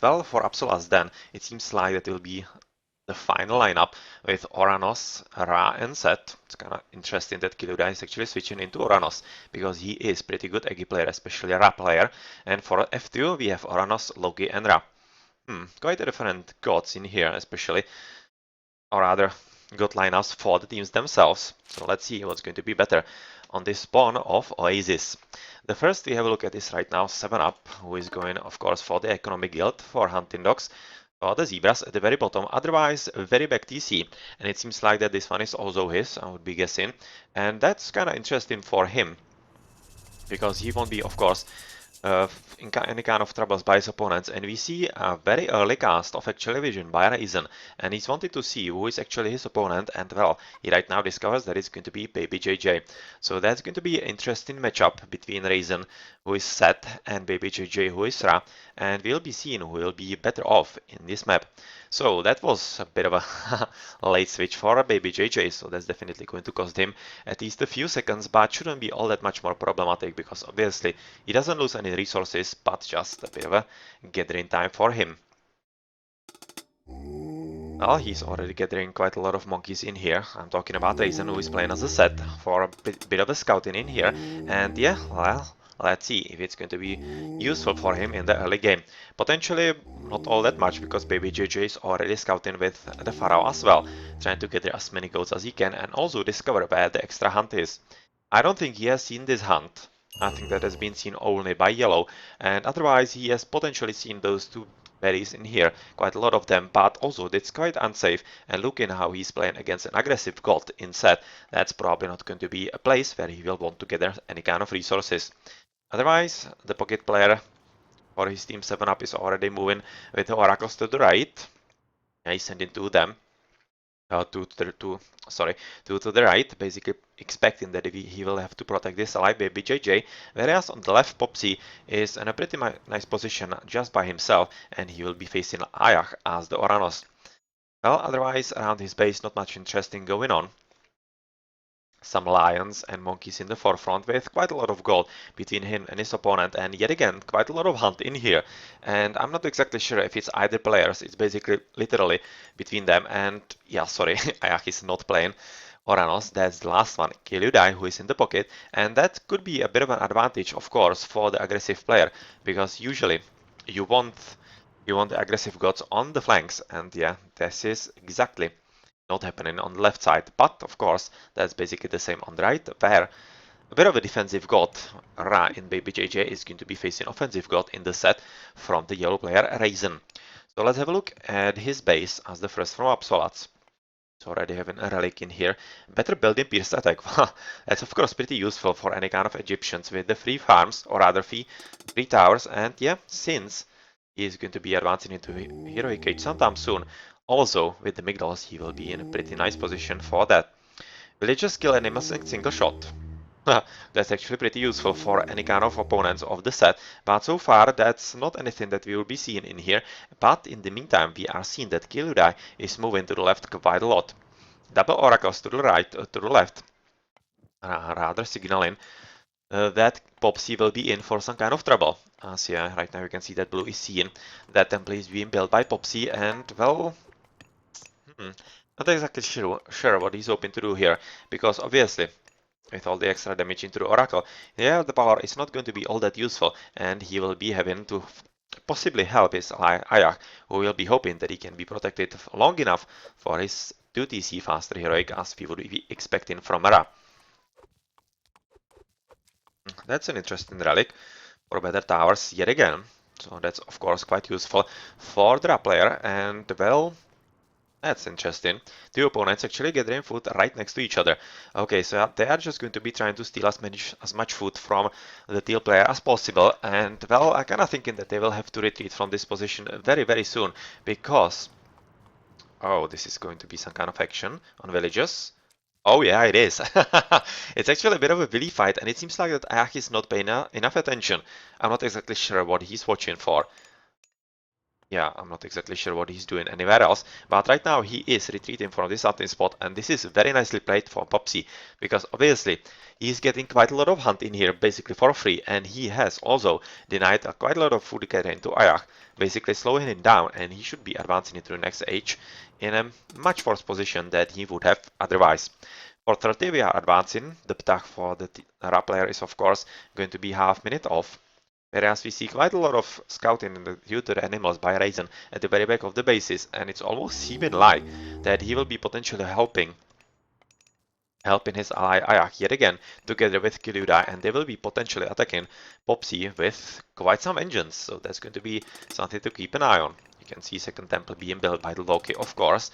well, for Absolas then, it seems like that it will be the final lineup with Oranos, Ra, and Set. It's kind of interesting that Killuda is actually switching into Oranos because he is pretty good Eggy player, especially a Ra player. And for F2, we have Oranos, Loki, and Ra. Quite a different gods in here, especially, or rather, god lineups for the teams themselves. So let's see what's going to be better on this spawn of Oasis. The first we have a look at is right now 7up, who is going, of course, for the economic guild for hunting dogs. For the zebras at the very bottom, otherwise very back TC, and it seems like that this one is also his, I would be guessing, and that's kind of interesting for him, because he won't be, of course, in any kind of troubles by his opponents, and we see a very early cast of actually vision by Raizen, and he's wanted to see who is actually his opponent, and well, he right now discovers that it's going to be Baby JJ. So that's going to be an interesting matchup between Raizen, who is Set, and Baby JJ, who is Ra, and we'll be seeing who will be better off in this map. So that was a bit of a late switch for Baby JJ, so that's definitely going to cost him at least a few seconds, but shouldn't be all that much more problematic because obviously he doesn't lose any resources, but just a bit of a gathering time for him. Well, he's already gathering quite a lot of monkeys in here. I'm talking about Raizen, who is playing as a Set for a bit of a scouting in here. And yeah, well, let's see if it's going to be useful for him in the early game. Potentially not all that much, because Baby JJ is already scouting with the Pharaoh as well, trying to gather as many goats as he can and also discover where the extra hunt is. I don't think he has seen this hunt. I think that has been seen only by Yellow, and otherwise he has potentially seen those two berries in here, quite a lot of them, but also it's quite unsafe, and looking how he's playing against an aggressive god in set, that's probably not going to be a place where he will want to gather any kind of resources. Otherwise, the pocket player for his team 7up is already moving with the oracles to the right. He's sending two of them. To the right, basically expecting that he will have to protect this alive Baby JJ, whereas on the left Popsy is in a pretty nice position just by himself, and he will be facing Ayach as the Oranos. Well, otherwise around his base not much interesting going on. Some lions and monkeys in the forefront with quite a lot of gold between him and his opponent, and yet again quite a lot of hunt in here, and I'm not exactly sure if it's either players. It's basically literally between them, and yeah, sorry, Ayak is not playing Oranos. That's the last one, Kiludai, who is in the pocket, and that could be a bit of an advantage, of course, for the aggressive player, because usually you want the aggressive gods on the flanks, and yeah, this is exactly not happening on the left side, but of course that's basically the same on the right, where a bit of a defensive god, Ra in Baby JJ, is going to be facing offensive god in the set from the yellow player Raizen. So let's have a look at his base as the first from Absolats. So already having a relic in here. Better building pierced attack. That's of course pretty useful for any kind of Egyptians with the free farms, or rather free towers, and yeah, since he is going to be advancing into Heroic Age sometime soon, also with the Migdals he will be in a pretty nice position for that. Will he just kill any single shot? That's actually pretty useful for any kind of opponents of the set, but so far that's not anything that we will be seeing in here. But in the meantime, we are seeing that Kiludai is moving to the left quite a lot. Double oracles to the right, to the left, rather signaling that Popsy will be in for some kind of trouble. As yeah, right now you can see that blue is seeing that template is being built by Popsy, and well, not exactly sure what he's hoping to do here, because obviously with all the extra damage into the Oracle, yeah, the power is not going to be all that useful, and he will be having to possibly help his Ayak, who will be hoping that he can be protected long enough for his 2TC faster heroic as we would be expecting from Ra. That's an interesting relic for better towers yet again, so that's of course quite useful for the Ra player, and well, that's interesting. Two opponents actually gathering food right next to each other. Okay, so they are just going to be trying to steal as much food from the teal player as possible. And well, I'm kind of thinking that they will have to retreat from this position very, very soon. Because, oh, this is going to be some kind of action on villages. Oh yeah, it is. It's actually a bit of a willy fight, and it seems like that Ayak is not paying enough attention. I'm not exactly sure what he's watching for. Yeah, I'm not exactly sure what he's doing anywhere else, but right now he is retreating from this starting spot, and this is very nicely played for Popsy, because obviously he's getting quite a lot of hunt in here, basically for free, and he has also denied quite a lot of food getting to Ayak, basically slowing him down, and he should be advancing into the next age in a much worse position than he would have otherwise. For 30 we are advancing, the ptach for the Ra player is of course going to be half minute off, whereas we see quite a lot of scouting in the tutor animals by Raisin at the very back of the bases, and it's almost seeming like that he will be potentially helping his ally Ayak yet again together with Kiluda, and they will be potentially attacking Popsy with quite some engines, so that's going to be something to keep an eye on. You can see second temple being built by the Loki, of course,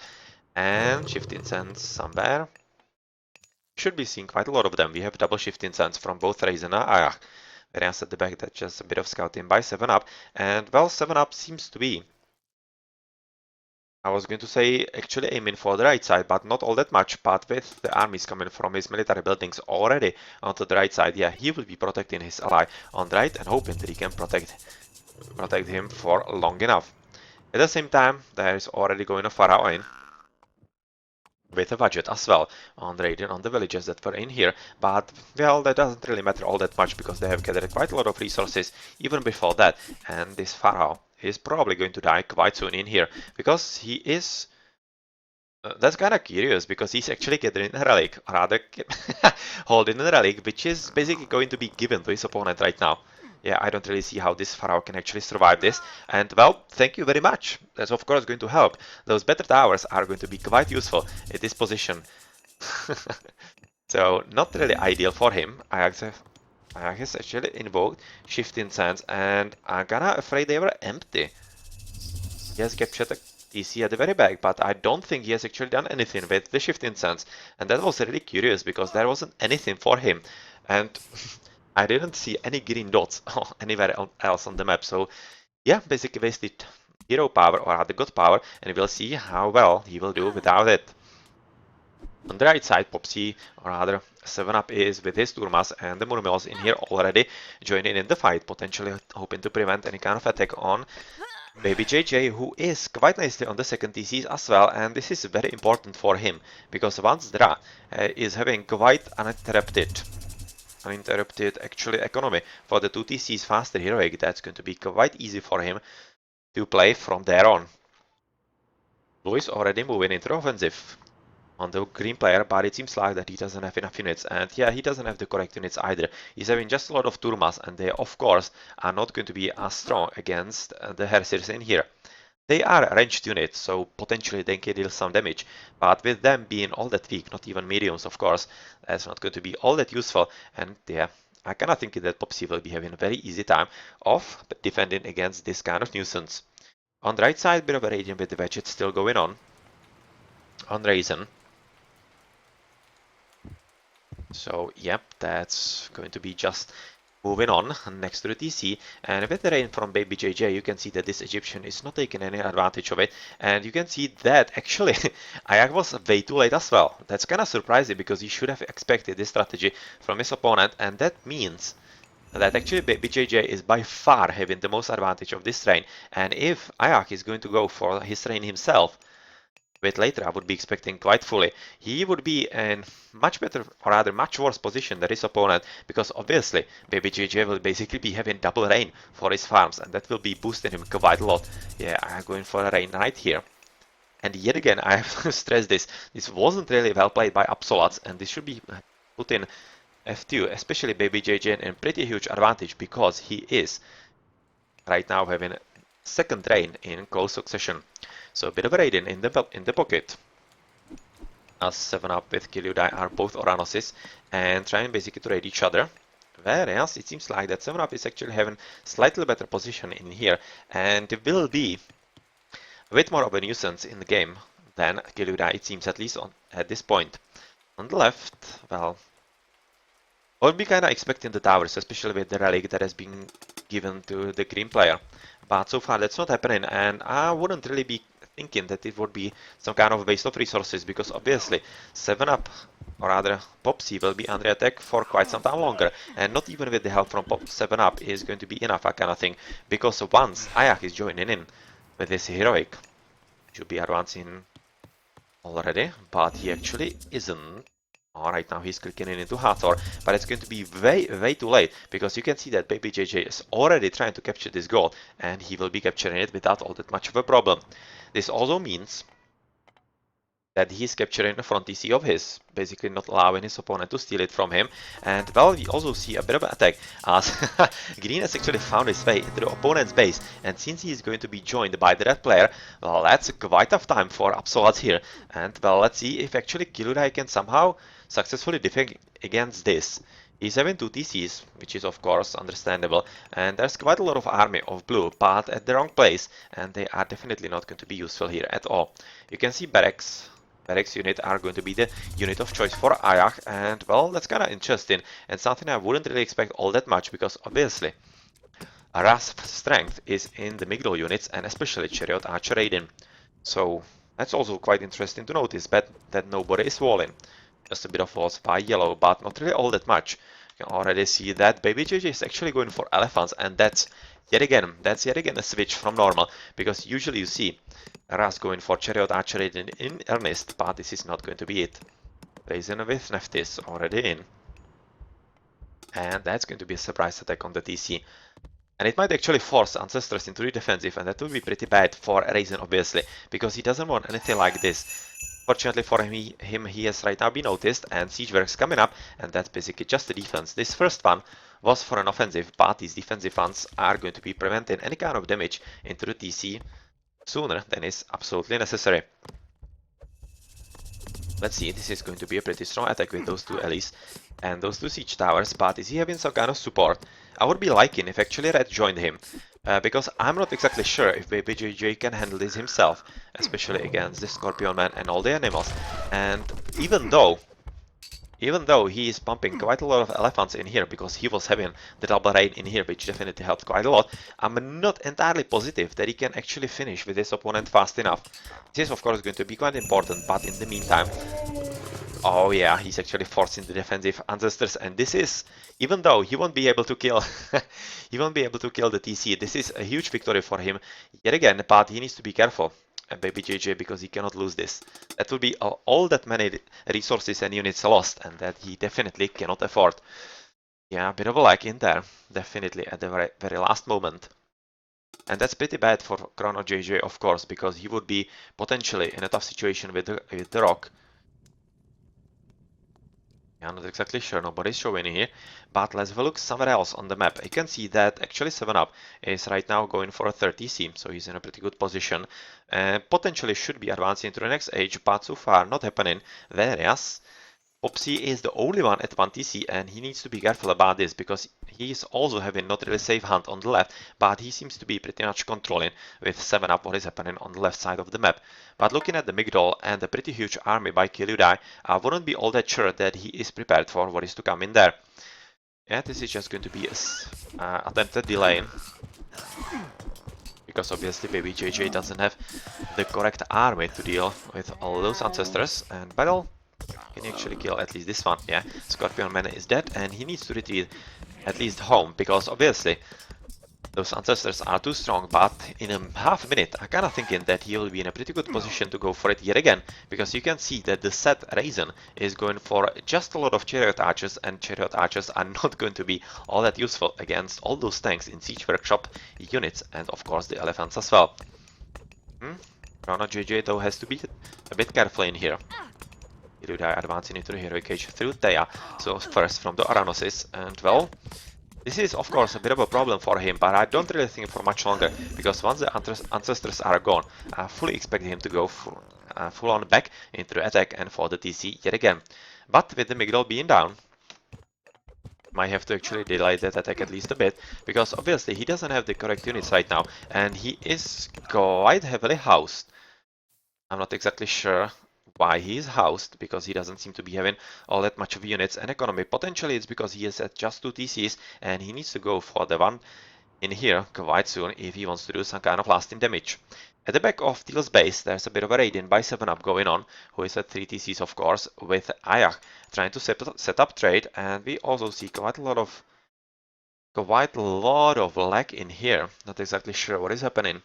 and shifting sands somewhere. Should be seeing quite a lot of them. We have double shifting sands from both Raisin and Ayak. Whereas at the back, that's just a bit of scouting by 7-Up. And well, 7-Up seems to be, I was going to say, actually aiming for the right side, but not all that much. But with the armies coming from his military buildings already onto the right side, yeah, he will be protecting his ally on the right and hoping that he can protect him for long enough. At the same time, there is already going a Pharaoh in with a budget as well on raiding on the villages that were in here, but well, that doesn't really matter all that much because they have gathered quite a lot of resources even before that, and this Pharaoh is probably going to die quite soon in here because he is that's kind of curious because he's actually gathering a relic, or rather holding a relic, which is basically going to be given to his opponent right now. Yeah, I don't really see how this Pharaoh can actually survive this. And well, thank you very much. That's of course going to help. Those better towers are going to be quite useful in this position. So not really ideal for him. I has actually invoked Shifting Sands, and I'm kinda afraid they were empty. He has captured a TC at the very back, but I don't think he has actually done anything with the Shifting Sands. And that was really curious because there wasn't anything for him. And I didn't see any green dots anywhere else on the map. So yeah, basically wasted hero power or other god power, and we'll see how well he will do without it. On the right side, Popsy, or rather 7-Up, is with his Turmas and the Murmils in here already joining in the fight, potentially hoping to prevent any kind of attack on Baby JJ, who is quite nicely on the second TCs as well, and this is very important for him, because once Dra is having quite uninterrupted actually economy for the 2 TCs faster heroic, that's going to be quite easy for him to play from there on. Blue is already moving into the offensive on the green player, but it seems like that he doesn't have enough units, and yeah, he doesn't have the correct units either. He's having just a lot of Turmas, and they of course are not going to be as strong against the Hersirs in here. They are ranged units, so potentially they can deal some damage, but with them being all that weak, not even mediums of course, that's not going to be all that useful, and yeah, I kinda think that Popsy will be having a very easy time of defending against this kind of nuisance. On the right side, bit of a radiant with the Wedget still going on Raisin. So yep, that's going to be just moving on next to the TC, and with the rain from Baby JJ, you can see that this Egyptian is not taking any advantage of it, and you can see that actually Ayak was way too late as well. That's kind of surprising because he should have expected this strategy from his opponent, and that means that actually Baby JJ is by far having the most advantage of this train, and if Ayak is going to go for his train himself, bit later, I would be expecting quite fully, he would be in much better, or rather much worse position than his opponent, because obviously Baby JJ will basically be having double rain for his farms, and that will be boosting him quite a lot. Yeah, I'm going for a rain right here. And yet again, I have to stress this. This wasn't really well played by Absolats, and this should be put in F2, especially Baby JJ in pretty huge advantage, because he is right now having second rain in close succession. So a bit of a raiding in the pocket. As 7-Up with Kilyudai are both Oranoses and trying basically to raid each other. Whereas it seems like that 7-Up is actually having slightly better position in here and will be a bit more of a nuisance in the game than Kilyudai, it seems, at least at this point. On the left, well, I would be kinda expecting the towers, especially with the relic that has been given to the green player. But so far that's not happening, and I wouldn't really be thinking that it would be some kind of waste of resources, because obviously 7-Up, or rather Popsy, will be under attack for quite some time longer, and not even with the help from 7-Up is going to be enough, I kind of think, because once Ayak is joining in, with this heroic. Should be advancing already, but he actually isn't. Alright, now he's clicking in into Hathor, but it's going to be way too late, because you can see that Baby JJ is already trying to capture this gold, and he will be capturing it without all that much of a problem. This also means that he's capturing a front TC of his, basically not allowing his opponent to steal it from him. And well, we also see a bit of an attack as Green has actually found his way into the opponent's base, and since he is going to be joined by the red player, well, that's quite tough time for Absolats here. And well, let's see if actually Kiludai can somehow successfully defend against this. He's having 2 TCs, which is of course understandable, and there's quite a lot of army of blue, but at the wrong place, and they are definitely not going to be useful here at all. You can see barracks unit are going to be the unit of choice for Ayak, and well, that's kind of interesting and something I wouldn't really expect all that much, because obviously Rasp's strength is in the Migdol units and especially Chariot Archer Raiden. So that's also quite interesting to notice, but that nobody is walling. Just a bit of walls by yellow, but not really all that much. You can already see that Baby JJ is actually going for elephants, and that's yet again a switch from normal, because usually you see Ras going for Chariot Archer in earnest, but this is not going to be it. Raisin with Neftis already in. And that's going to be a surprise attack on the TC. And it might actually force Ancestors into the defensive, and that would be pretty bad for Raisin, obviously, because he doesn't want anything like this. Fortunately for him, he has right now been noticed, and Siege Works coming up, and that's basically just the defense. This first one was for an offensive, but these defensive ones are going to be preventing any kind of damage into the TC sooner than is absolutely necessary. Let's see, this is going to be a pretty strong attack with those two Ellis and those two siege towers, but is he having some kind of support? I would be liking if actually Red joined him, because I'm not exactly sure if Baby JJ can handle this himself, especially against the Scorpion Man and all the animals. And even though he is pumping quite a lot of elephants in here, because he was having the double raid in here, which definitely helped quite a lot, I'm not entirely positive that he can actually finish with his opponent fast enough. This is of course going to be quite important, but in the meantime, oh yeah, he's actually forcing the defensive Ancestors, and this is, even though he won't be able to kill, he won't be able to kill the TC, this is a huge victory for him yet again, but he needs to be careful. And Baby JJ, because he cannot lose this. That will be all that many resources and units lost, and that he definitely cannot afford. Yeah, a bit of a lag in there, definitely at the very last moment. And that's pretty bad for Chrono JJ, of course, because he would be potentially in a tough situation with the Rock. Yeah, not exactly sure, nobody's showing here, but let's have a look somewhere else on the map. You can see that actually 7up is right now going for a 30C, so he's in a pretty good position. Potentially should be advancing to the next age, but so far not happening. Whereas Popsy is the only one at 1TC, and he needs to be careful about this, because he is also having not really safe hunt on the left, but he seems to be pretty much controlling with 7up what is happening on the left side of the map. But looking at the Migdol and the pretty huge army by Kiludai, I wouldn't be all that sure that he is prepared for what is to come in there. Yeah, this is just going to be an attempted delay, because obviously Baby JJ doesn't have the correct army to deal with all those Ancestors, and Battle can you actually kill at least this one? Yeah, Scorpion Man is dead, and he needs to retreat at least home, because obviously those Ancestors are too strong, but in a half minute I'm kinda thinking that he will be in a pretty good position to go for it yet again, because you can see that the set Raisin is going for just a lot of Chariot Archers, and Chariot Archers are not going to be all that useful against all those tanks in Siege Workshop units, and of course the elephants as well. Chrono JJ though has to be a bit careful in here. Kiludai advancing into the heroic age through Thea, so first from the Aranosis, and well, this is of course a bit of a problem for him, but I don't really think for much longer, because once the Ancestors are gone, I fully expect him to go full on back into the attack and for the TC yet again. But with the Migdol being down, might have to actually delay that attack at least a bit, because obviously he doesn't have the correct units right now, and he is quite heavily housed. I'm not exactly sure why he is housed, because he doesn't seem to be having all that much of units and economy. Potentially it's because he is at just 2 TCs, and he needs to go for the one in here quite soon if he wants to do some kind of lasting damage. At the back of Teal's base there's a bit of a raiding by 7up going on, who is at 3 TCs of course, with Ayak trying to set up trade, and we also see quite a lot of lag in here. Not exactly sure what is happening.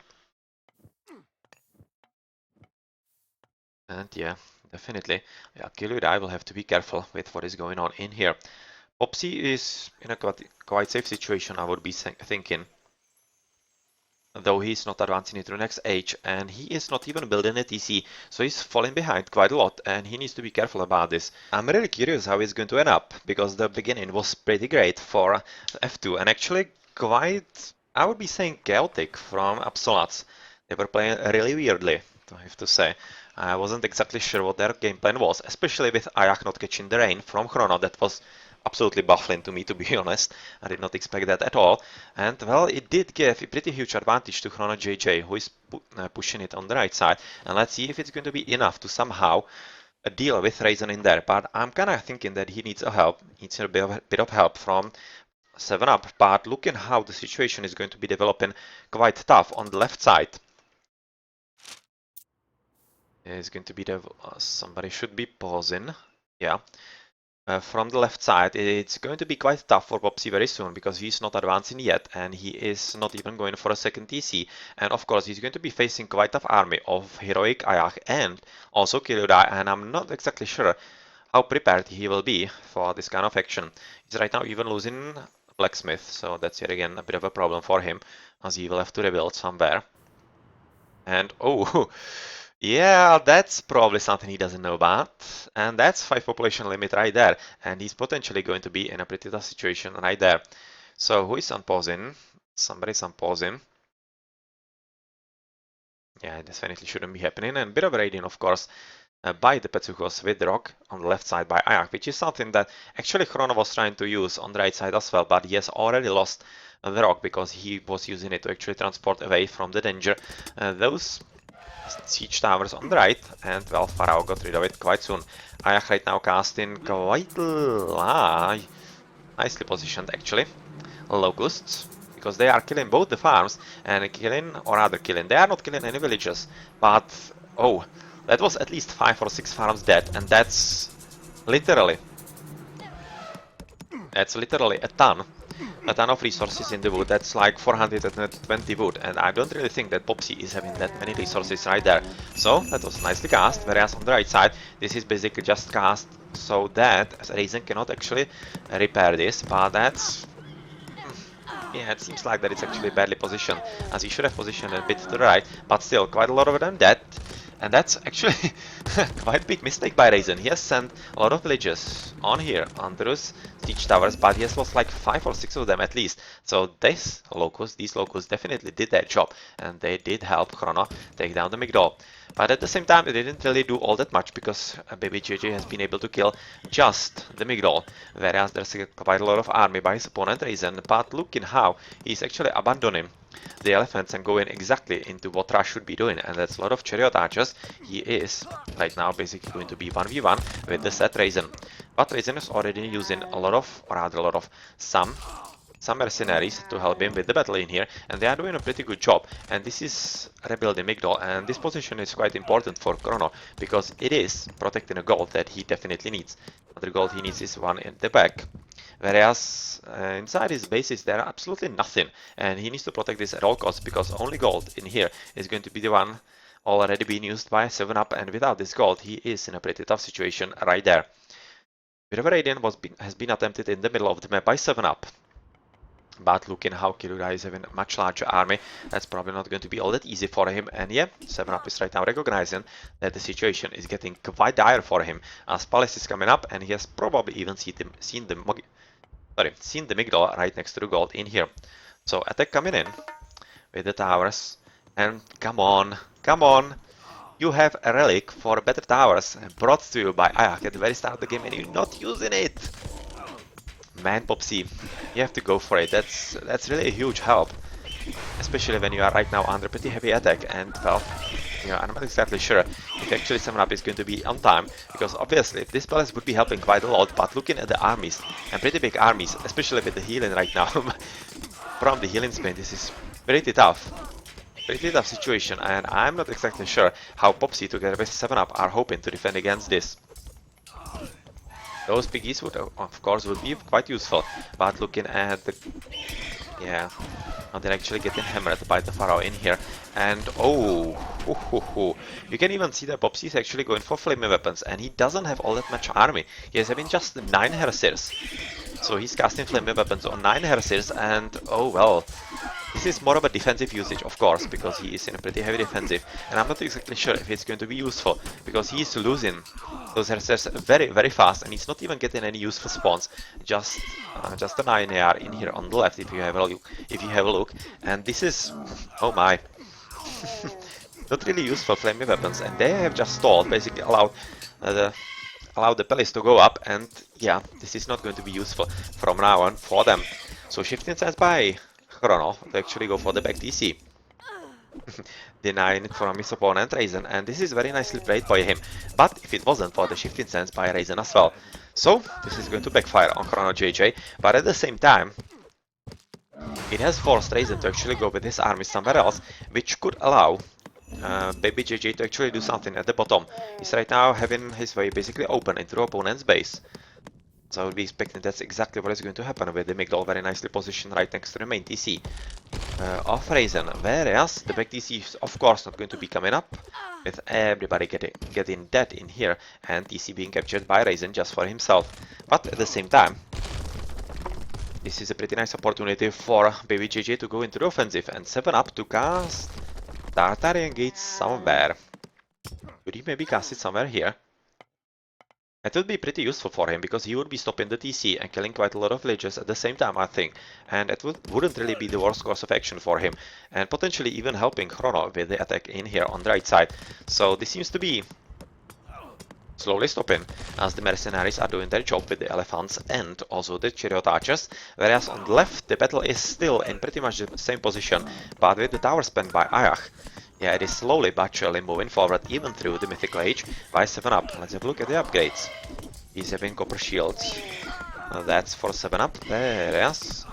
And yeah, definitely. Yeah, Kiludai will have to be careful with what is going on in here. Popsy is in a quite safe situation, I would be thinking. Though he's not advancing into the next age, and he is not even building a TC, so he's falling behind quite a lot, and he needs to be careful about this. I'm really curious how he's going to end up, because the beginning was pretty great for F2, and actually quite, I would be saying, chaotic from Absolats. They were playing really weirdly, I have to say. I wasn't exactly sure what their game plan was, especially with Ayak not catching the rain from Chrono. That was absolutely baffling to me, to be honest. I did not expect that at all. And well, it did give a pretty huge advantage to Chrono JJ, who is pushing it on the right side. And let's see if it's going to be enough to somehow deal with Raisin in there. But I'm kind of thinking that he needs a bit of help from 7-Up. But looking how the situation is going to be developing quite tough on the left side. It's going to be somebody should be pausing. Yeah. From the left side, it's going to be quite tough for Popsy very soon because he's not advancing yet and he is not even going for a second TC. And of course, he's going to be facing quite tough army of Heroic Ayak and also Kiludai, and I'm not exactly sure how prepared he will be for this kind of action. He's right now even losing Blacksmith, so that's yet again a bit of a problem for him as he will have to rebuild somewhere. And oh, yeah, that's probably something he doesn't know about. And that's 5 population limit right there. And he's potentially going to be in a pretty tough situation right there. So who is unpausing? Somebody's unpausing. Yeah, this definitely shouldn't be happening. And a bit of raiding, of course, by the Petsuchos with the rock on the left side by Ayak, which is something that actually Chrono was trying to use on the right side as well, but he has already lost the rock because he was using it to actually transport away from the danger. Those siege towers on the right, and well, Pharaoh got rid of it quite soon. Ayak right now casting quite nicely positioned actually. Locusts, because they are killing both the farms and killing, or rather killing, they are not killing any villages, but oh, that was at least 5 or 6 farms dead, and literally, that's literally a ton of resources in the wood. That's like 420 wood, and I don't really think that Popsy is having that many resources right there. So that was nicely cast, whereas on the right side, this is basically just cast so that Raisin cannot actually repair this, but that's... yeah, it seems like that it's actually badly positioned, as he should have positioned a bit to the right, but still, quite a lot of them dead. And that's actually quite a big mistake by Raisin. He has sent a lot of villagers on here, on those siege towers, but he has lost like 5 or 6 of them at least. So these locals definitely did their job, and they did help Chrono take down the Migdol. But at the same time, they didn't really do all that much because Baby JJ has been able to kill just the Migdol, whereas there's quite a lot of army by his opponent Raisin. But looking how he's actually abandoning the elephants and going exactly into what Rush should be doing, and that's a lot of chariot archers. He is right now basically going to be 1v1 with the set Raisin. But Raisin is already using a lot of, or rather a lot of, some mercenaries to help him with the battle in here, and they are doing a pretty good job. And this is rebuilding Migdol, and this position is quite important for Chrono because it is protecting a gold that he definitely needs. Another gold he needs is one in the back. Whereas inside his bases there are absolutely nothing, and he needs to protect this at all costs because only gold in here is going to be the one already being used by 7-Up, and without this gold he is in a pretty tough situation right there. Bit of a radiant has been attempted in the middle of the map by 7-Up. But looking how Kiludai is having a much larger army, that's probably not going to be all that easy for him. And yeah, 7-Up is right now recognizing that the situation is getting quite dire for him, as Palace is coming up, and he has probably even seen the Migdol right next to the gold in here. So attack coming in with the towers, and come on, you have a relic for better towers brought to you by Ayak at the very start of the game, and you're not using it. Man, Popsy, you have to go for it. That's really a huge help, especially when you are right now under pretty heavy attack. And well, yeah, I'm not exactly sure if actually 7-Up is going to be on time, because obviously this balance would be helping quite a lot. But looking at the armies, and pretty big armies, especially with the healing right now from the healing spin, this is pretty tough. Pretty tough situation, and I'm not exactly sure how Popsy together with 7-Up are hoping to defend against this. Those piggies would, of course, be quite useful, but looking at the Yeah. And they're actually getting hammered by the Pharaoh in here. And oh, you can even see that Bobsy is actually going for flaming weapons, and he doesn't have all that much army. He has having just 9 Heresirs. So he's casting flaming weapons on 9 Heresirs, and oh well. This is more of a defensive usage, of course, because he is in a pretty heavy defensive, and I'm not exactly sure if it's going to be useful, because he is losing those Heresirs very fast, and he's not even getting any useful spawns. Just an INAR in here on the left, if you have a look, and this is, oh my, not really useful flaming weapons, and they have just stalled, basically allowed the palace to go up, and yeah, this is not going to be useful from now on for them. So shifting sense by Chrono to actually go for the back DC. Denying it from his opponent Raisin, and this is very nicely played by him, but if it wasn't for the shifting sense by Raisin as well. So this is going to backfire on Chrono JJ, but at the same time it has forced Raisin to actually go with his army somewhere else, which could allow Baby JJ to actually do something at the bottom. He's right now having his way basically open into the opponent's base. So I would be expecting that's exactly what is going to happen with the Migdol very nicely positioned right next to the main TC of Raisin. Whereas the back TC is of course not going to be coming up, with everybody getting dead in here and TC being captured by Raisin just for himself. But at the same time, this is a pretty nice opportunity for Baby JJ to go into the offensive and 7-up to cast Tartarian Gates somewhere. Could he maybe cast it somewhere here? It would be pretty useful for him, because he would be stopping the TC and killing quite a lot of villagers at the same time, I think. And it wouldn't really be the worst course of action for him. And potentially even helping Chrono with the attack in here on the right side. So this seems to be slowly stopping, as the mercenaries are doing their job with the elephants and also the chariot archers. Whereas on the left, the battle is still in pretty much the same position, but with the tower spent by Ayach. Yeah, it is slowly but surely moving forward, even through the Mythical Age, by 7-up. Let's have a look at the upgrades. He's having copper shields. That's for 7-up. Whereas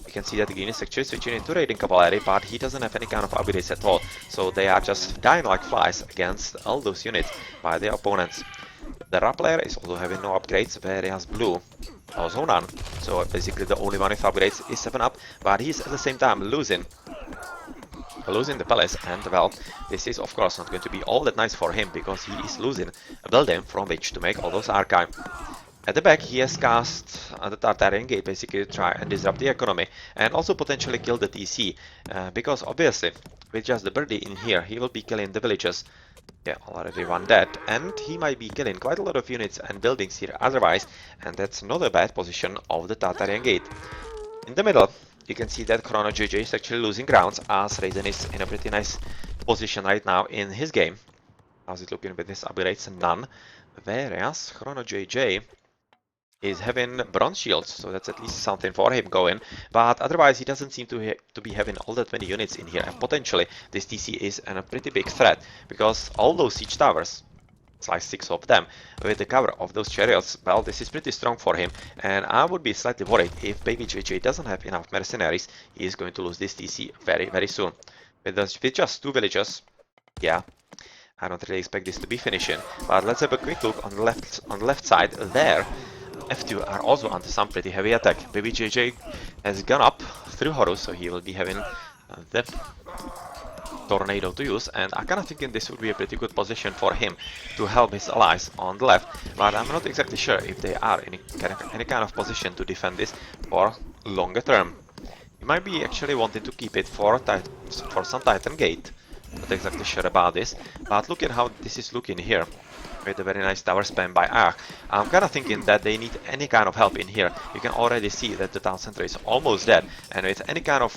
you can see that the green is actually switching into raiding cavalry, but he doesn't have any kind of upgrades at all. So they are just dying like flies against all those units by their opponents. The Rappler is also having no upgrades, whereas blue also none. So basically the only one with upgrades is 7-up, but he's at the same time losing the palace, and well, this is of course not going to be all that nice for him, because he is losing a building from which to make all those archive. At the back, he has cast the Tartarian Gate basically to try and disrupt the economy, and also potentially kill the TC, because obviously with just the birdie in here, he will be killing the villagers. Yeah, already one dead, and he might be killing quite a lot of units and buildings here otherwise, and that's not a bad position of the Tartarian Gate. In the middle, you can see that Chrono JJ is actually losing grounds, as Raisin is in a pretty nice position right now in his game. How's it looking with his upgrades? None. Whereas Chrono JJ is having bronze shields, so that's at least something for him going. But otherwise, he doesn't seem to be having all that many units in here, and potentially this TC is a pretty big threat, because all those siege towers, it's like 6 of them, with the cover of those chariots, well, this is pretty strong for him, and I would be slightly worried if Baby JJ doesn't have enough mercenaries. He is going to lose this TC very soon. With just 2 villagers, yeah, I don't really expect this to be finishing. But let's have a quick look on the left side there. F2 are also under some pretty heavy attack. Baby JJ has gone up through Horus, so he will be having the tornado to use, and I'm kinda thinking this would be a pretty good position for him to help his allies on the left, but I'm not exactly sure if they are in any kind of position to defend this for longer term. He might be actually wanting to keep it for some Titan Gate. Not exactly sure about this, but look at how this is looking here, with a very nice tower spam by Ayach. I'm kinda thinking that they need any kind of help in here. You can already see that the town center is almost dead, and with any kind of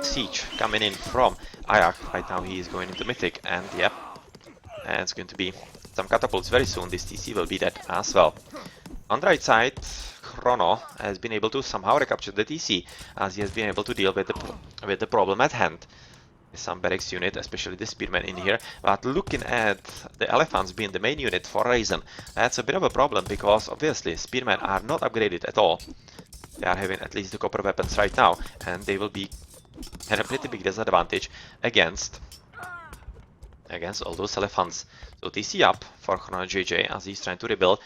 siege coming in from Ayach, right now he is going into Mythic, and yep, and it's going to be some catapults very soon. This TC will be dead as well. On the right side, Chrono has been able to somehow recapture the TC, as he has been able to deal with the problem at hand. Some barracks unit, especially the spearmen in here, but looking at the elephants being the main unit for Raisin, that's a bit of a problem, because obviously spearmen are not upgraded at all. They are having at least the copper weapons right now, and they will be at a pretty big disadvantage against all those elephants. So TC up for Chrono JJ as he's trying to rebuild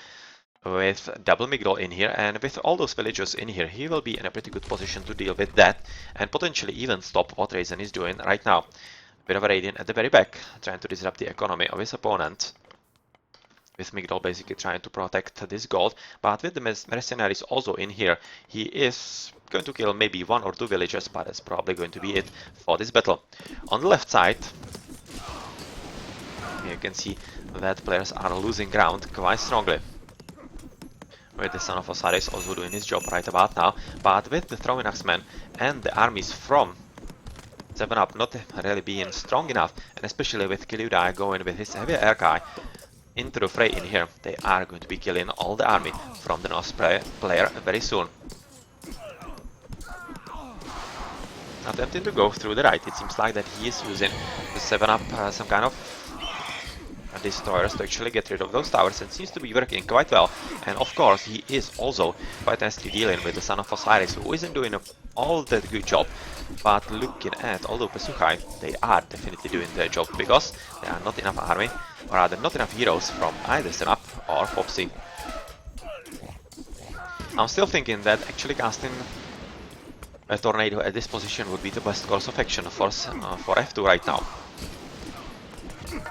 with double Migdol in here, and with all those villagers in here, he will be in a pretty good position to deal with that, and potentially even stop what Raisin is doing right now. Bit of a Radiant at the very back, trying to disrupt the economy of his opponent, with Migdol basically trying to protect this gold, but with the mercenaries also in here, he is going to kill maybe 1 or 2 villagers, but that's probably going to be it for this battle. On the left side, you can see that players are losing ground quite strongly, with the Son of Osiris also doing his job right about now, but with the throwing axemen and the armies from 7-Up not really being strong enough, and especially with Kiliudai going with his heavy air guy into the fray in here, they are going to be killing all the army from the Norse player very soon. Attempting to go through the right, it seems like that he is using the 7-Up some kind of destroyers to actually get rid of those towers, and seems to be working quite well. And of course he is also quite nicely dealing with the Son of Osiris, who isn't doing all that good job, but looking at all the Pesuchai, they are definitely doing their job, because there are not enough army, or rather not enough heroes from either 7-Up or Popsy. I'm still thinking that actually casting a tornado at this position would be the best course of action for F2 right now,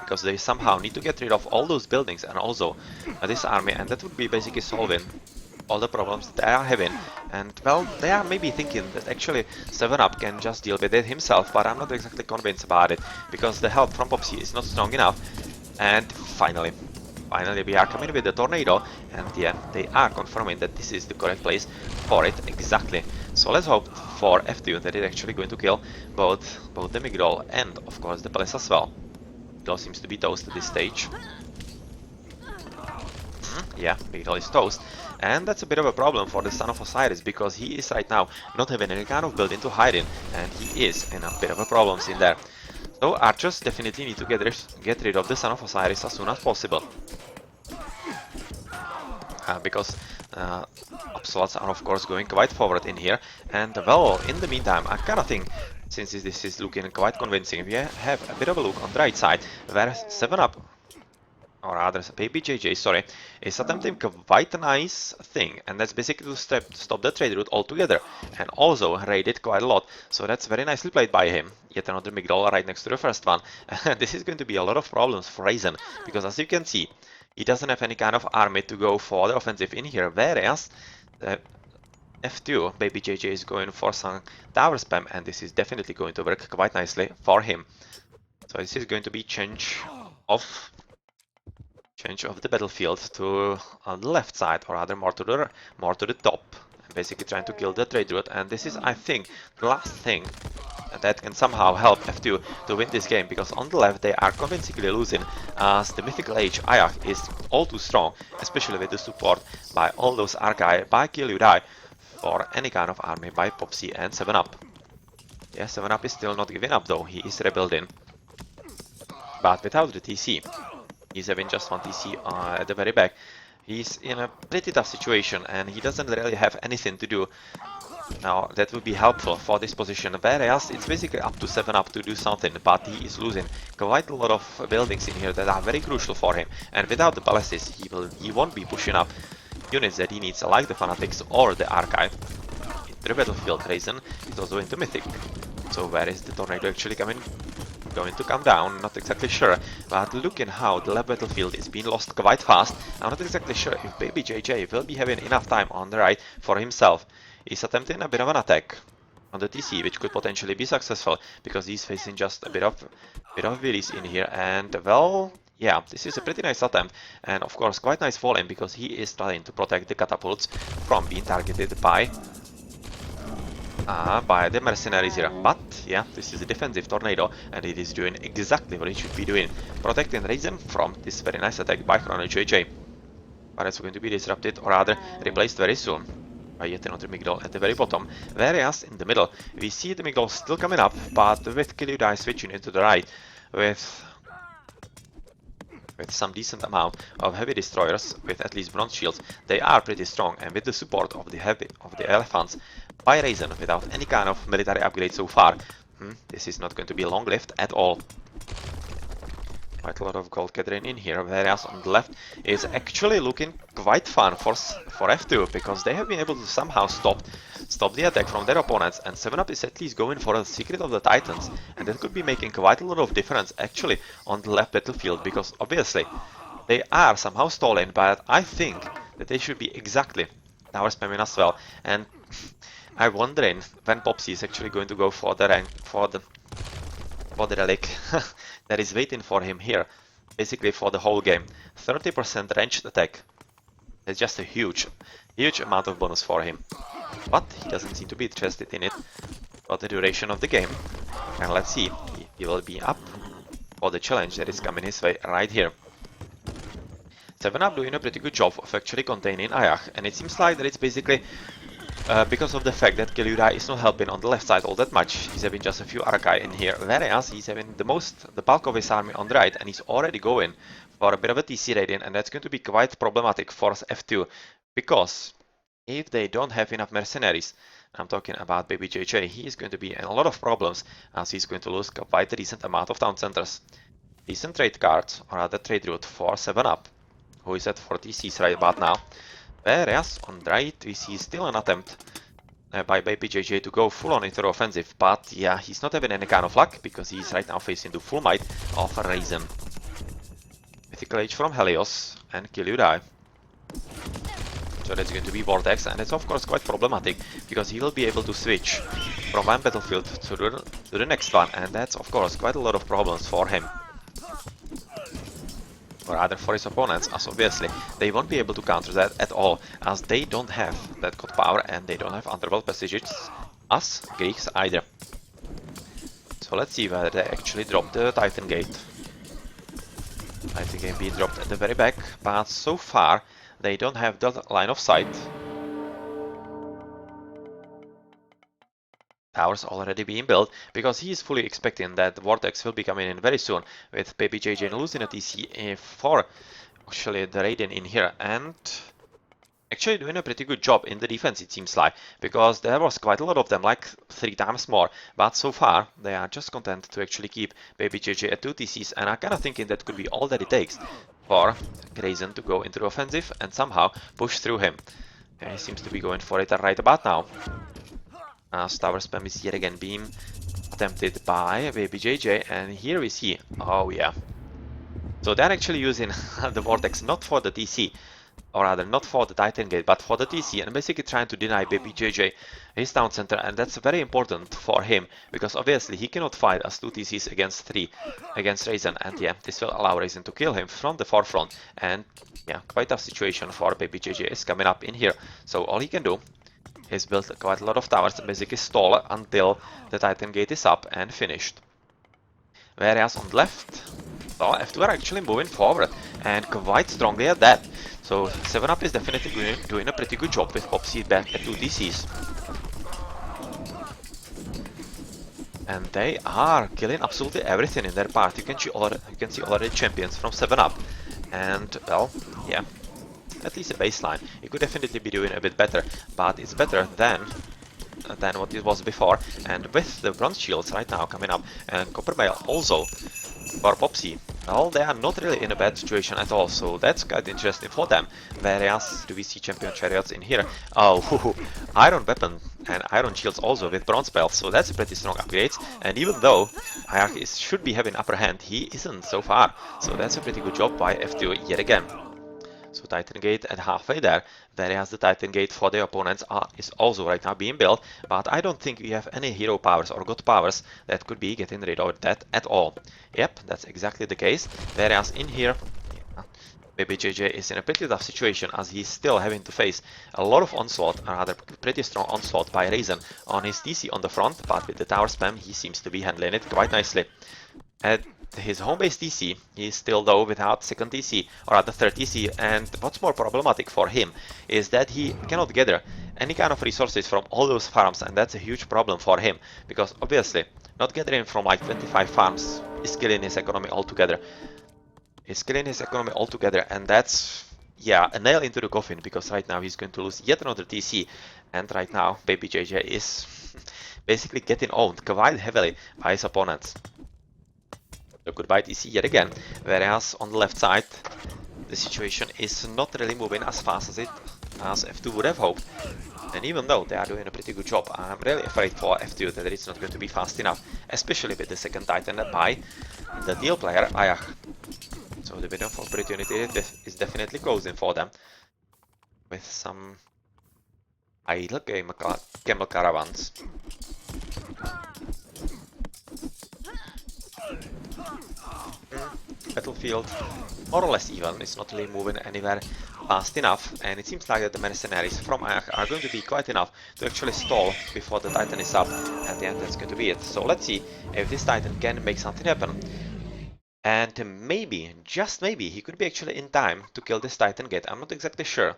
because they somehow need to get rid of all those buildings and also this army, and that would be basically solving all the problems they are having. And well, they are maybe thinking that actually 7-Up can just deal with it himself, but I'm not exactly convinced about it, because the help from Popsy is not strong enough. And finally we are coming with the tornado, and yeah, they are confirming that this is the correct place for it exactly. So let's hope for F2 that it's actually going to kill both the Migdol and of course the palace as well. Migdol seems to be toast at this stage. Yeah, Migdol is toast, and that's a bit of a problem for the Son of Osiris, because he is right now not having any kind of building to hide in, and he is in a bit of a problems in there. So archers definitely need to get rid of the Son of Osiris as soon as possible, because Absoluts are of course going quite forward in here. And well, in the meantime, I kinda think, since this is looking quite convincing, we have a bit of a look on the right side, where 7-Up, or rather Baby JJ, sorry, is attempting quite a nice thing, and that's basically to stop the trade route altogether, and also raid it quite a lot. So that's very nicely played by him. Yet another Migdol right next to the first one. This is going to be a lot of problems for Raisin, because as you can see, he doesn't have any kind of army to go for the offensive in here, whereas F2, Baby JJ is going for some tower spam, and this is definitely going to work quite nicely for him. So this is going to be change of the battlefield to on the left side, or rather more to the top, basically trying to kill the trade route. And this is, I think, the last thing that can somehow help F2 to win this game, because on the left they are convincingly losing, as the mythical age Ayak is all too strong, especially with the support by all those Archai, by Kiliudai, for any kind of army by Popsy and 7-Up. Yeah, 7-Up is still not giving up though, he is rebuilding, but without the TC. He's having just 1 TC at the very back. He's in a pretty tough situation, and he doesn't really have anything to do now that would be helpful for this position, whereas it's basically up to 7-Up to do something, but he is losing quite a lot of buildings in here that are very crucial for him, and without the palaces he won't be pushing up units that he needs, like the Fanatics or the Archive. Into the battlefield, Raisin is also into Mythic. So where is the tornado actually going to come down? Not exactly sure, but looking how the lab battlefield is being lost quite fast, I'm not exactly sure if Baby JJ will be having enough time on the right for himself. He's attempting a bit of an attack on the TC, which could potentially be successful, because he's facing just a bit of willies in here. And well, yeah, this is a pretty nice attempt, and of course quite nice falling, because he is trying to protect the catapults from being targeted by the mercenaries here. But yeah, this is a defensive tornado, and it is doing exactly what it should be doing, protecting Raisin from this very nice attack by Chrono JJ. But it's going to be disrupted, or rather replaced very soon by yet another Migdol at the very bottom, whereas in the middle we see the Migdol still coming up, but with Kiliudai switching into the right with some decent amount of heavy destroyers with at least bronze shields. They are pretty strong, and with the support of the elephants by Raisin without any kind of military upgrade so far, this is not going to be long-lived at all. Quite a lot of gold gathering in here, whereas on the left is actually looking quite fun for F2, because they have been able to somehow stop the attack from their opponents, and 7up is at least going for a Secret of the Titans, and that could be making quite a lot of difference actually on the left battlefield, because obviously they are somehow stalling, but I think that they should be exactly tower spamming as well, and I'm wondering when Popsy is actually going to go for the rank, for the relic that is waiting for him here, basically for the whole game. 30% ranged attack. That's just a huge amount of bonus for him. But he doesn't seem to be interested in it for the duration of the game. And let's see, he will be up for the challenge that is coming his way right here. 7up doing a pretty good job of actually containing Ayach, and it seems like that it's basically because of the fact that Giludai is not helping on the left side all that much. He's having just a few Arkai in here, whereas he's having the bulk of his army on the right, and he's already going for a bit of a TC raiding, and that's going to be quite problematic for F2, because if they don't have enough mercenaries, I'm talking about Baby JJ, he is going to be in a lot of problems, as he's going to lose quite a decent amount of town centers. Decent trade card, or rather trade route for 7up, who is at 4 TCs right about now. Whereas on the right we see still an attempt by Baby JJ to go full on into the offensive, but yeah, he's not having any kind of luck because he's right now facing the full might of Raisin. Mythical Age from Helios and Kiludai. So that's going to be Vortex, and it's of course quite problematic because he will be able to switch from one battlefield to the next one, and that's of course quite a lot of problems for him. Or rather for his opponents, as obviously they won't be able to counter that at all, as they don't have that god power and they don't have underworld passages, us Greeks either. So let's see whether they actually drop the Titan Gate. Titan Gate being dropped at the very back, but so far they don't have that line of sight. Towers already being built, because he is fully expecting that the Vortex will be coming in very soon, with Baby JJ losing a TC for actually the Raiden in here, and actually doing a pretty good job in the defense it seems like, because there was quite a lot of them, like 3 times more, but so far they are just content to actually keep Baby JJ at 2 TCs, and I'm kinda thinking that could be all that it takes for Grayson to go into the offensive and somehow push through him. And he seems to be going for it right about now. Tower spam is yet again being attempted by Baby JJ, and here we see, oh yeah. So they're actually using the Vortex not for the TC, or rather not for the Titan Gate, but for the TC, and basically trying to deny Baby JJ his town center, and that's very important for him, because obviously he cannot fight as 2 TCs against 3 against Raisin, and yeah, this will allow Raisin to kill him from the forefront, and yeah, quite a situation for Baby JJ is coming up in here, so all he can do is build quite a lot of towers and basically stall until the Titan Gate is up and finished. Whereas on the left, well, F2 are actually moving forward, and quite strongly at that. So 7up is definitely doing a pretty good job with Popsy back at 2 DCs. And they are killing absolutely everything in their part. You can see already champions from 7up. And well, yeah, at least a baseline. It could definitely be doing a bit better, but it's better than what it was before. And with the bronze shields right now coming up, and copper mail also for Popsy, well, they are not really in a bad situation at all, so that's quite interesting for them. Whereas, do we see champion chariots in here? Oh, iron weapon and iron shields also with bronze belts, so that's a pretty strong upgrades. And even though Hierarchy should be having upper hand, he isn't so far, so that's a pretty good job by F2 yet again. So Titan Gate at halfway there, whereas the Titan Gate for the opponents is also right now being built, but I don't think we have any hero powers or god powers that could be getting rid of that at all. Yep, that's exactly the case, whereas in here, Baby JJ is in a pretty tough situation as he's still having to face a lot of onslaught, a rather pretty strong onslaught by Raisin on his TC on the front, but with the tower spam he seems to be handling it quite nicely. At his home base TC, he is still though without second TC, or rather third TC, and what's more problematic for him is that he cannot gather any kind of resources from all those farms, and that's a huge problem for him, because obviously not gathering from like 25 farms is killing his economy altogether. And that's, yeah, a nail into the coffin, because right now he's going to lose yet another TC, and right now Baby JJ is basically getting owned quite heavily by his opponents. So goodbye TC yet again, whereas on the left side the situation is not really moving as fast as F2 would have hoped. And even though they are doing a pretty good job, I'm really afraid for F2 that it's not going to be fast enough, especially with the second Titan by the deal player Ayah. So the window of opportunity is definitely closing for them with some idle camel caravans. Battlefield, more or less even, is not really moving anywhere fast enough, and it seems like that the mercenaries from Ayah are going to be quite enough to actually stall before the Titan is up. At the end, that's going to be it. So let's see if this Titan can make something happen. And maybe, just maybe, he could be actually in time to kill this Titan gate. I'm not exactly sure,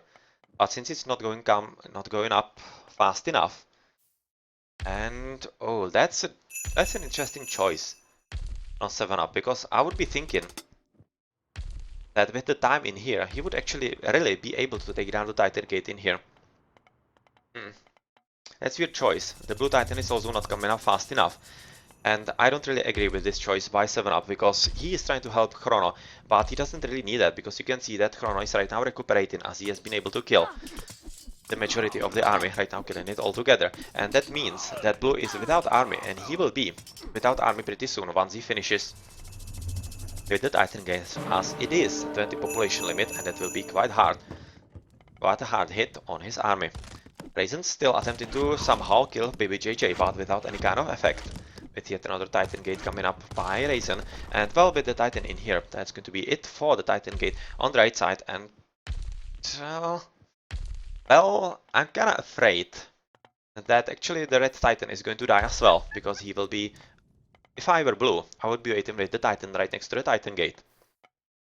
but since it's not going up fast enough, and oh, that's an interesting choice on 7-up, because I would be thinking that with the time in here, he would actually really be able to take down the Titan gate in here. That's your choice. The blue Titan is also not coming up fast enough. And I don't really agree with this choice by 7-up, because he is trying to help Chrono, but he doesn't really need that, because you can see that Chrono is right now recuperating as he has been able to kill the majority of the army, right now killing it all together. And that means that blue is without army, and he will be without army pretty soon once he finishes with the Titan gate, as it is 20 population limit, and that will be quite a hard hit on his army. Raisin's still attempting to somehow kill BBJJ, but without any kind of effect. With yet another Titan gate coming up by Raisin, and well, with the Titan in here, that's going to be it for the Titan gate on the right side. And well, I'm kinda afraid that actually the red Titan is going to die as well, because he will be, if I were blue, I would be waiting with the Titan right next to the Titan gate,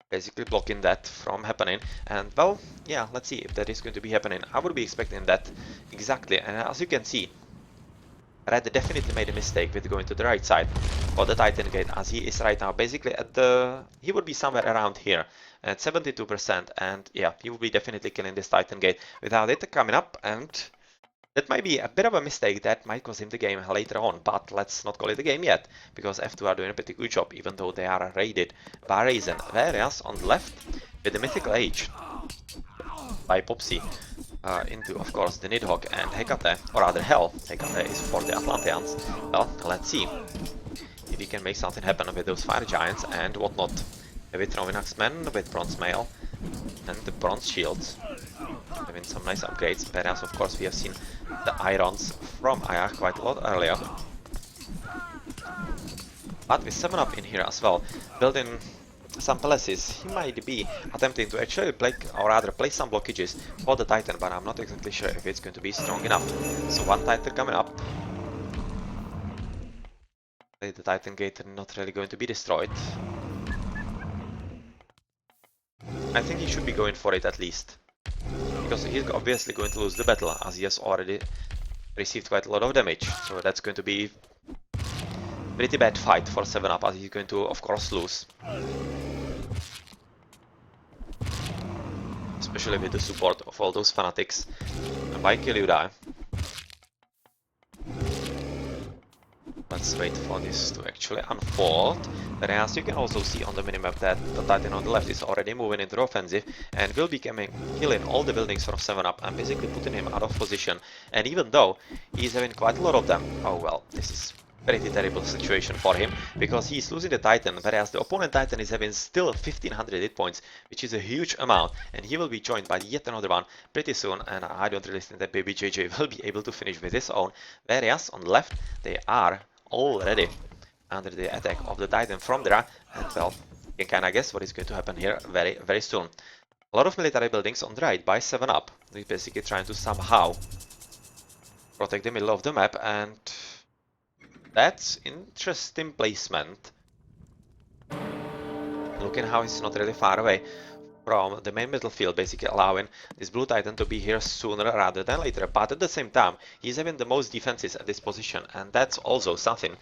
basically blocking that from happening. And well, yeah, let's see if that is going to be happening. I would be expecting that exactly, and as you can see, Red definitely made a mistake with going to the right side for the Titan gate, as he is right now basically at he would be somewhere around here at 72%, and yeah, he will be definitely killing this Titan gate without it coming up, and that might be a bit of a mistake that might cost him the game later on, but let's not call it a game yet, because F2 are doing a pretty good job, even though they are raided by Raisin. Whereas on the left, with the Mythical Age by Popsy, into, of course, the Nidhogg and Hecate, or rather Hell. Hecate is for the Atlanteans. Well, let's see if we can make something happen with those fire giants and whatnot. With throwing axemen, with bronze mail, and the bronze shields. Having some nice upgrades, whereas of course we have seen the irons from Ayah quite a lot earlier. But with 7-up in here as well, building some palaces, he might be attempting to actually place some blockages for the Titan, but I'm not exactly sure if it's going to be strong enough. So one Titan coming up. The Titan gate not really going to be destroyed. I think he should be going for it at least, because he's obviously going to lose the battle, as he has already received quite a lot of damage. So that's going to be a pretty bad fight for 7-up, as he's going to, of course, lose. Especially with the support of all those fanatics. And by kill you die. Let's wait for this to actually unfold. Whereas you can also see on the minimap that the Titan on the left is already moving into offensive and will be killing all the buildings from 7-up and basically putting him out of position. And even though he's having quite a lot of them, oh well, this is pretty terrible situation for him, because he's losing the Titan, whereas the opponent Titan is having still 1500 hit points, which is a huge amount, and he will be joined by yet another one pretty soon, and I don't really think that Baby JJ will be able to finish with his own. Whereas on the left, they are already under the attack of the Titan from there, and well, you can kinda guess what is going to happen here very, very soon. A lot of military buildings on the right by 7-up. They're basically trying to somehow protect the middle of the map, and that's interesting placement. Looking how he's not really far away from the main battlefield, basically allowing this blue Titan to be here sooner rather than later. But at the same time, he's having the most defenses at this position, and that's also something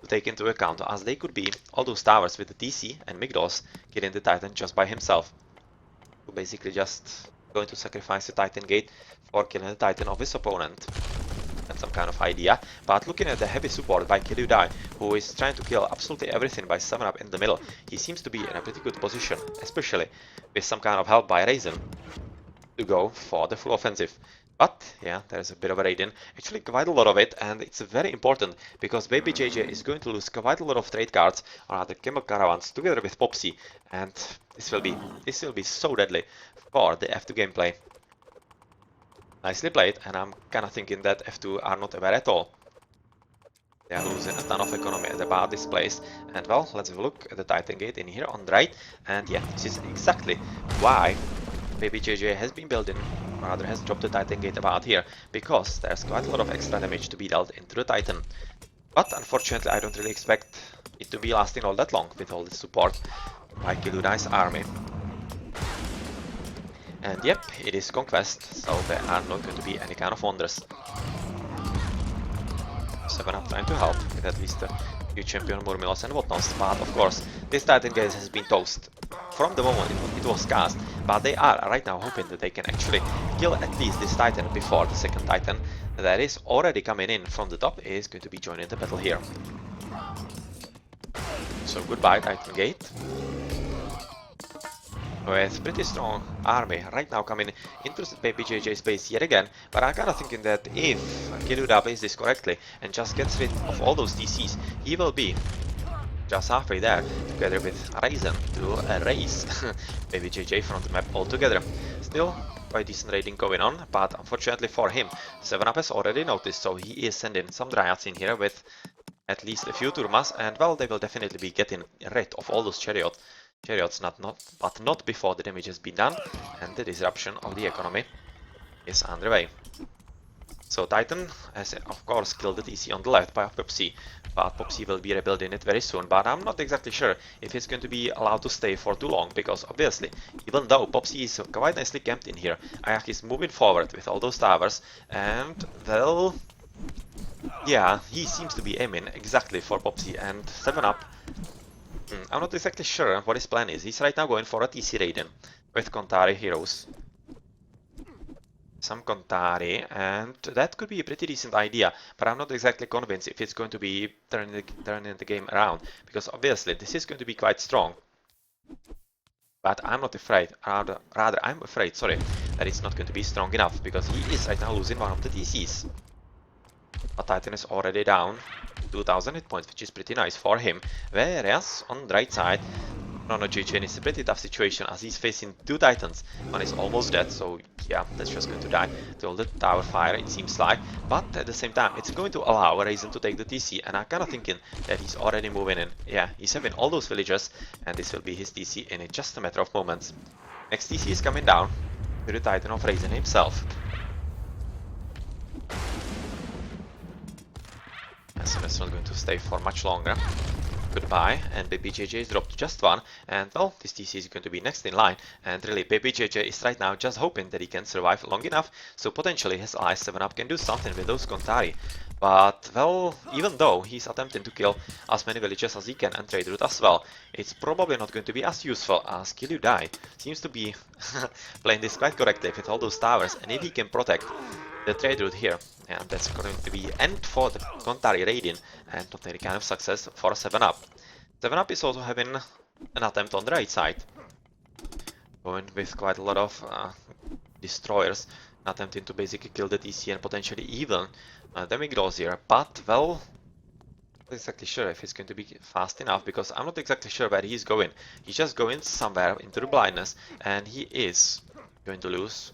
to take into account, as they could be all those towers with the TC and Migdos killing the Titan just by himself. So basically just going to sacrifice the Titan gate for killing the Titan of his opponent. and some kind of idea. But looking at the heavy support by Kiludai, who is trying to kill absolutely everything by 7-up in the middle, he seems to be in a pretty good position, especially with some kind of help by Raisin to go for the full offensive. But yeah, there's a bit of a raid in, actually quite a lot of it, and it's very important because Baby JJ is going to lose quite a lot of trade cards or other Camel Caravans together with Popsy, and this will be so deadly for the F2 gameplay. Nicely played, and I'm kind of thinking that F2 are not aware at all. They are losing a ton of economy at about this place. And well, let's have a look at the Titan Gate in here on the right. And yeah, this is exactly why Baby JJ has been building, or rather has dropped the Titan Gate about here, because there's quite a lot of extra damage to be dealt into the Titan. But unfortunately, I don't really expect it to be lasting all that long with all the support by Kiludai's army. And yep, it is Conquest, so there are not going to be any kind of wonders. 7-up trying to help with at least a few champion Murmilos and whatnot, but of course, this Titan Gate has been toast from the moment it was cast, but they are right now hoping that they can actually kill at least this Titan before the second Titan that is already coming in from the top is going to be joining the battle here. So goodbye Titan Gate. With pretty strong army right now coming into Baby JJ's base yet again, but I'm kinda thinking that if Kiruda plays this correctly and just gets rid of all those DCs, he will be just halfway there, together with Raisin to erase Baby JJ from the map altogether. Still quite decent raiding going on, but unfortunately for him, 7-up has already noticed, so he is sending some Dryads in here with at least a few Turmas, and well, they will definitely be getting rid of all those chariots, but not before the damage has been done, and the disruption of the economy is underway. So Titan has of course killed the TC on the left by Popsy, but Popsy will be rebuilding it very soon, but I'm not exactly sure if he's going to be allowed to stay for too long, because obviously, even though Popsy is quite nicely camped in here, Ayak is moving forward with all those towers, and well, yeah, he seems to be aiming exactly for Popsy and 7-up. I'm not exactly sure what his plan is. He's right now going for a TC Raiden with Kontari heroes. Some Kontari, and that could be a pretty decent idea, but I'm not exactly convinced if it's going to be turning the game around, because obviously this is going to be quite strong. But I'm not afraid, rather I'm afraid, sorry, that it's not going to be strong enough, because he is right now losing one of the TCs. But Titan is already down 2000 hit points, which is pretty nice for him. Whereas on the right side, Nono JJ is a pretty tough situation as he's facing two Titans. One is almost dead, so yeah, that's just going to die to all the tower fire, it seems like. But at the same time, it's going to allow Raisin to take the TC, and I'm kind of thinking that he's already moving in. Yeah, he's having all those villagers, and this will be his TC in just a matter of moments. Next TC is coming down to the Titan of Raisin himself. It's not going to stay for much longer. Goodbye, and Baby JJ is dropped just one, and well, this TC is going to be next in line, and really Baby JJ is right now just hoping that he can survive long enough, so potentially his ally 7-up can do something with those Kontari. But, well, even though he's attempting to kill as many villagers as he can and trade route as well, it's probably not going to be as useful as Kill You Die seems to be playing this quite correctly with all those towers, and if he can protect the trade route here, and that's going to be end for the Kontari raiding, and not any kind of success for 7-up. 7-up is also having an attempt on the right side, going with quite a lot of destroyers, attempting to basically kill the TC and potentially even the Migros here, but well, not exactly sure if he's going to be fast enough, because I'm not exactly sure where he's going. He's just going somewhere into the blindness, and he is going to lose.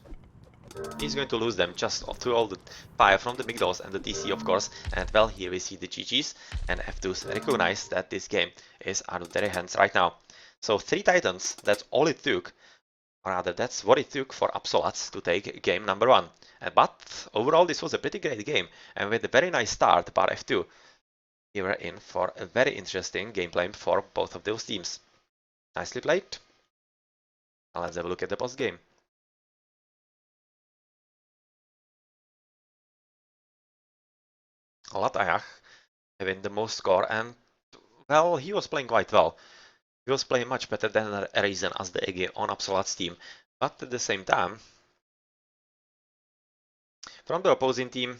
He's going to lose them just to all the fire from the Migdos and the TC, of course. And well, here we see the GGs, and F2s recognize that this game is out of their hands right now. So 3 Titans, that's all it took. Or rather, that's what it took for Absolats to take game number 1. But overall, this was a pretty great game, and with a very nice start by F2, we were in for a very interesting gameplay for both of those teams. Nicely played. Now let's have a look at the post game. Latayach having the most score, and well, he was playing quite well. He was playing much better than Raisin as the AG on Absolat's team, but at the same time, from the opposing team,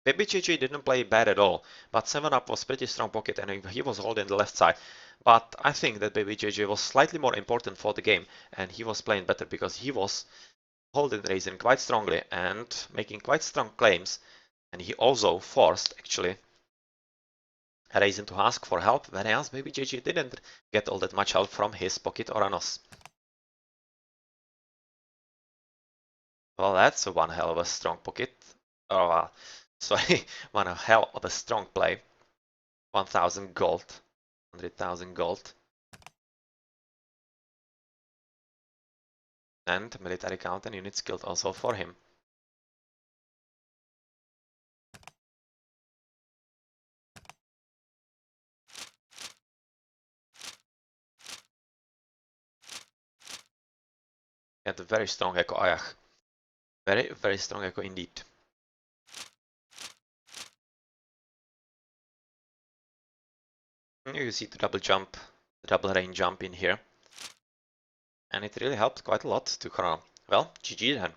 Maybe GG didn't play bad at all, but 7-up was pretty strong pocket and he was holding the left side. But I think that Baby JJ was slightly more important for the game and he was playing better because he was holding Raisin quite strongly and making quite strong claims. And he also forced, actually, Raisin to ask for help, whereas Baby JJ didn't get all that much help from his pocket Oranos. Well, that's one hell of a strong pocket. Oh, sorry, one hell of a strong play. 1000 gold, 100,000 gold. And military count and units killed also for him. And a very strong echo Ayach. Very, very strong echo indeed. You see the double jump, the double range jump in here. And it really helped quite a lot to Chrono. Well, GG then.